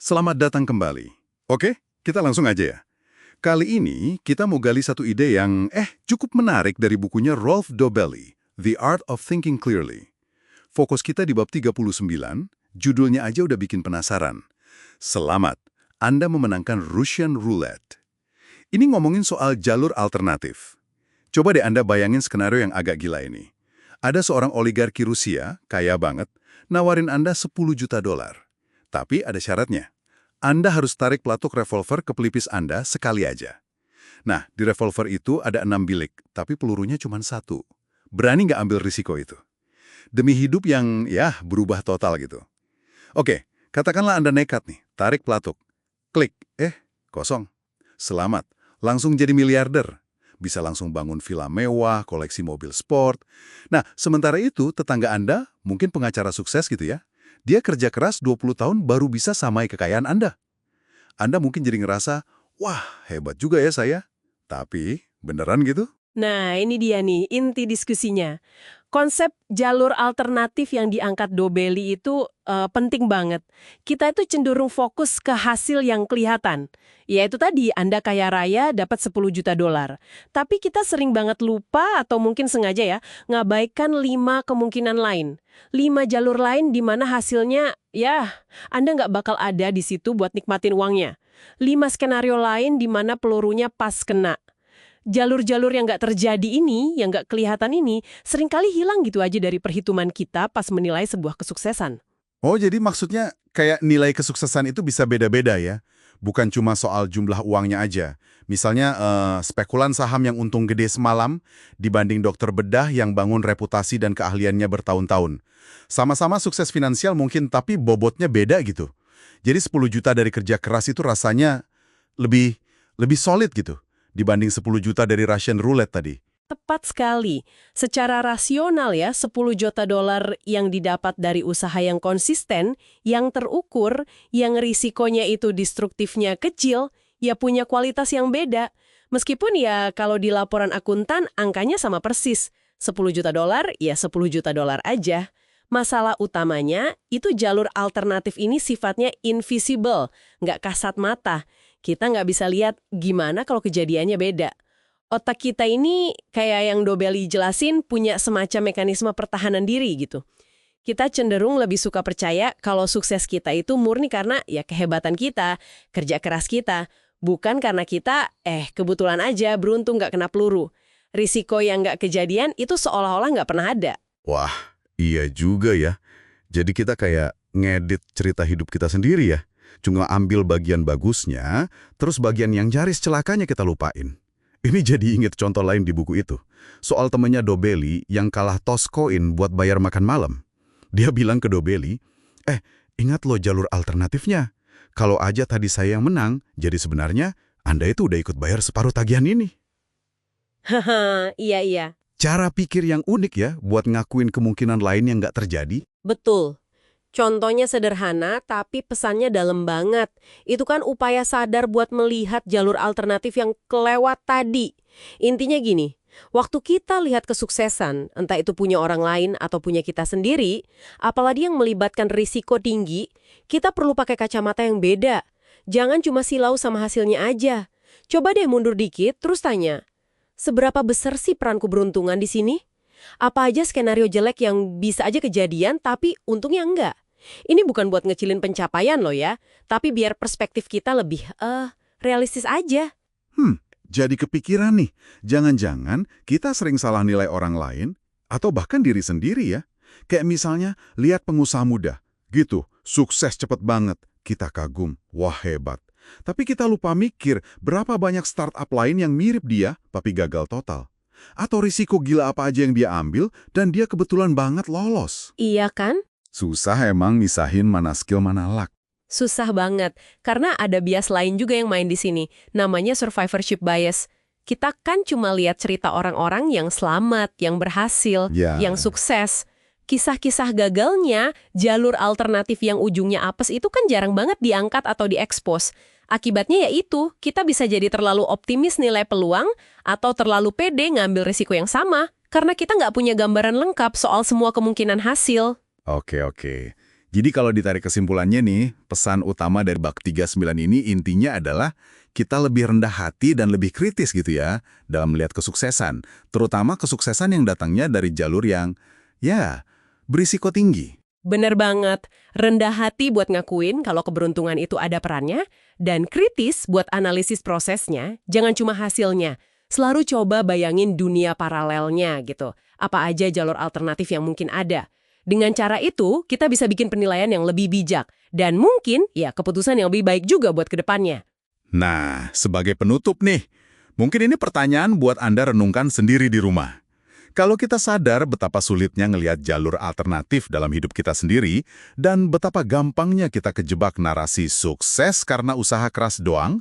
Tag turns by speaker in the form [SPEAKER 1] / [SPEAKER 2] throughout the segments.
[SPEAKER 1] Selamat datang kembali. Oke, kita langsung aja ya. Kali ini kita mau gali satu ide yang cukup menarik dari bukunya Rolf Dobelli, The Art of Thinking Clearly. Fokus kita di bab 39, judulnya aja udah bikin penasaran. Selamat, Anda memenangkan Russian Roulette. Ini ngomongin soal jalur alternatif. Coba deh Anda bayangin skenario yang agak gila ini. Ada seorang oligarki Rusia, kaya banget, nawarin Anda 10 juta dolar. Tapi ada syaratnya. Anda harus tarik pelatuk revolver ke pelipis Anda sekali aja. Nah, di revolver itu ada 6 bilik, tapi pelurunya cuma 1. Berani nggak ambil risiko itu? Demi hidup yang, berubah total gitu. Oke, katakanlah Anda nekat nih, tarik pelatuk. Klik, kosong. Selamat, langsung jadi miliarder. Bisa langsung bangun villa mewah, koleksi mobil sport. Nah, sementara itu tetangga Anda, mungkin pengacara sukses gitu ya, dia kerja keras 20 tahun baru bisa samai kekayaan Anda. Anda mungkin jadi ngerasa, wah hebat juga ya saya. Tapi, beneran gitu?
[SPEAKER 2] Nah, ini dia nih, inti diskusinya. Konsep jalur alternatif yang diangkat Dobelli itu penting banget. Kita itu cenderung fokus ke hasil yang kelihatan. Yaitu tadi, Anda kaya raya dapat 10 juta dolar. Tapi kita sering banget lupa atau mungkin sengaja ya, ngabaikan 5 kemungkinan lain. 5 jalur lain di mana hasilnya, Anda nggak bakal ada di situ buat nikmatin uangnya. 5 skenario lain di mana pelurunya pas kena. Jalur-jalur yang nggak terjadi ini, yang nggak kelihatan ini, seringkali hilang gitu aja dari perhitungan kita pas menilai sebuah kesuksesan.
[SPEAKER 3] Oh, jadi maksudnya kayak nilai kesuksesan itu bisa beda-beda ya? Bukan cuma soal jumlah uangnya aja. Misalnya spekulan saham yang untung gede semalam dibanding dokter bedah yang bangun reputasi dan keahliannya bertahun-tahun. Sama-sama sukses finansial mungkin, tapi bobotnya beda gitu. Jadi 10 juta dari kerja keras itu rasanya lebih solid gitu dibanding 10 juta dari Russian Roulette tadi.
[SPEAKER 2] Tepat sekali. Secara rasional ya, 10 juta dolar yang didapat dari usaha yang konsisten, yang terukur, yang risikonya itu destruktifnya kecil, ya punya kualitas yang beda. Meskipun ya kalau di laporan akuntan angkanya sama persis. 10 juta dolar, ya 10 juta dolar aja. Masalah utamanya, itu jalur alternatif ini sifatnya invisible, nggak kasat mata. Kita nggak bisa lihat gimana kalau kejadiannya beda. Otak kita ini, kayak yang Dobelli jelasin, punya semacam mekanisme pertahanan diri gitu. Kita cenderung lebih suka percaya kalau sukses kita itu murni karena ya kehebatan kita, kerja keras kita. Bukan karena kita, kebetulan aja beruntung nggak kena peluru. Risiko yang nggak kejadian itu seolah-olah nggak pernah ada.
[SPEAKER 3] Wah, iya juga ya. Jadi kita kayak ngedit cerita hidup kita sendiri ya. Cuma ambil bagian bagusnya, terus bagian yang nyaris celakanya kita lupain. Ini jadi inget contoh lain di buku itu. Soal temennya Dobelli yang kalah toss koin buat bayar makan malam. Dia bilang ke Dobelli, ingat lo jalur alternatifnya. Kalau aja tadi saya yang menang, jadi sebenarnya Anda itu udah ikut bayar separuh tagihan ini.
[SPEAKER 2] Haha, iya.
[SPEAKER 3] Cara pikir yang unik ya buat ngakuin kemungkinan lain yang nggak terjadi.
[SPEAKER 2] Betul. Contohnya sederhana, tapi pesannya dalam banget. Itu kan upaya sadar buat melihat jalur alternatif yang kelewat tadi. Intinya gini, waktu kita lihat kesuksesan, entah itu punya orang lain atau punya kita sendiri, apalagi yang melibatkan risiko tinggi, kita perlu pakai kacamata yang beda. Jangan cuma silau sama hasilnya aja. Coba deh mundur dikit, terus tanya, seberapa besar sih peran keberuntungan di sini? Apa aja skenario jelek yang bisa aja kejadian, tapi untungnya enggak? Ini bukan buat ngecilin pencapaian loh ya, tapi biar perspektif kita lebih, realistis aja.
[SPEAKER 3] Jadi kepikiran nih, jangan-jangan kita sering salah nilai orang lain, atau bahkan diri sendiri ya. Kayak misalnya, lihat pengusaha muda, gitu, sukses cepet banget, kita kagum, wah hebat. Tapi kita lupa mikir berapa banyak startup lain yang mirip dia, tapi gagal total. Atau risiko gila apa aja yang dia ambil, dan dia kebetulan banget lolos.
[SPEAKER 2] Iya kan?
[SPEAKER 3] Susah emang misahin mana skill mana luck.
[SPEAKER 2] Susah banget, karena ada bias lain juga yang main di sini, namanya survivorship bias. Kita kan cuma lihat cerita orang-orang yang selamat, yang berhasil, yang sukses. Kisah-kisah gagalnya, jalur alternatif yang ujungnya apes itu kan jarang banget diangkat atau diekspos. Akibatnya yaitu, kita bisa jadi terlalu optimis nilai peluang atau terlalu pede ngambil risiko yang sama, karena kita nggak punya gambaran lengkap soal semua kemungkinan hasil.
[SPEAKER 3] Oke.
[SPEAKER 4] Jadi kalau ditarik kesimpulannya nih, pesan utama dari bab 39 ini intinya adalah kita lebih rendah hati dan lebih kritis gitu ya dalam melihat kesuksesan. Terutama kesuksesan yang datangnya dari jalur yang, ya, berisiko tinggi.
[SPEAKER 2] Bener banget, rendah hati buat ngakuin kalau keberuntungan itu ada perannya, dan kritis buat analisis prosesnya, jangan cuma hasilnya. Selalu coba bayangin dunia paralelnya gitu. Apa aja jalur alternatif yang mungkin ada. Dengan cara itu, kita bisa bikin penilaian yang lebih bijak. Dan mungkin, ya keputusan yang lebih baik juga buat kedepannya.
[SPEAKER 4] Nah, sebagai penutup nih, mungkin ini pertanyaan buat Anda renungkan sendiri di rumah. Kalau kita sadar betapa sulitnya ngelihat jalur alternatif dalam hidup kita sendiri, dan betapa gampangnya kita kejebak narasi sukses karena usaha keras doang,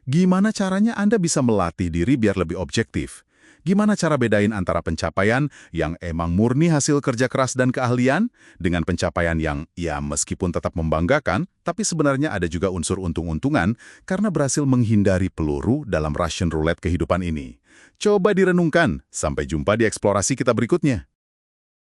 [SPEAKER 4] gimana caranya Anda bisa melatih diri biar lebih objektif? Gimana cara bedain antara pencapaian yang emang murni hasil kerja keras dan keahlian, dengan pencapaian yang, ya meskipun tetap membanggakan, tapi sebenarnya ada juga unsur untung-untungan karena berhasil menghindari peluru dalam Russian roulette kehidupan ini. Coba direnungkan. Sampai jumpa di eksplorasi kita berikutnya.